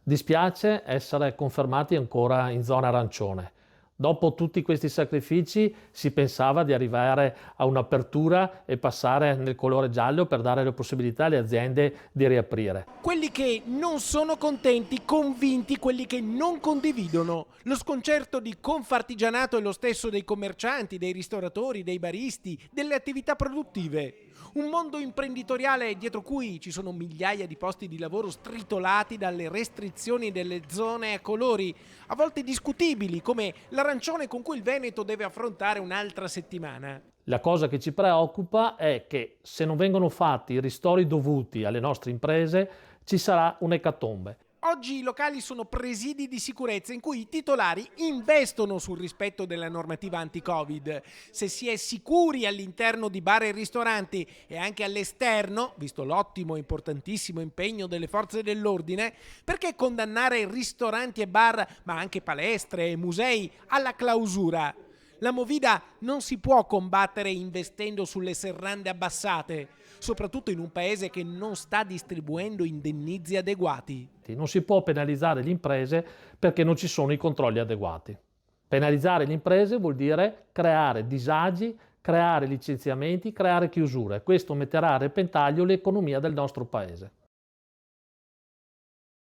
Dispiace essere confermati ancora in zona arancione. Dopo tutti questi sacrifici si pensava di arrivare a un'apertura e passare nel colore giallo per dare la possibilità alle aziende di riaprire. Quelli che non sono contenti, convinti, quelli che non condividono. Lo sconcerto di Confartigianato è lo stesso dei commercianti, dei ristoratori, dei baristi, delle attività produttive. Un mondo imprenditoriale dietro cui ci sono migliaia di posti di lavoro stritolati dalle restrizioni delle zone a colori, a volte discutibili, come l'arancione con cui il Veneto deve affrontare un'altra settimana. La cosa che ci preoccupa è che se non vengono fatti i ristori dovuti alle nostre imprese, ci sarà un'ecatombe. Oggi i locali sono presidi di sicurezza in cui i titolari investono sul rispetto della normativa anti-Covid. Se si è sicuri all'interno di bar e ristoranti e anche all'esterno, visto l'ottimo e importantissimo impegno delle forze dell'ordine, perché condannare ristoranti e bar, ma anche palestre e musei, alla clausura? La Movida non si può combattere investendo sulle serrande abbassate, soprattutto in un paese che non sta distribuendo indennizzi adeguati. Non si può penalizzare le imprese perché non ci sono i controlli adeguati. Penalizzare le imprese vuol dire creare disagi, creare licenziamenti, creare chiusure. Questo metterà a repentaglio l'economia del nostro paese.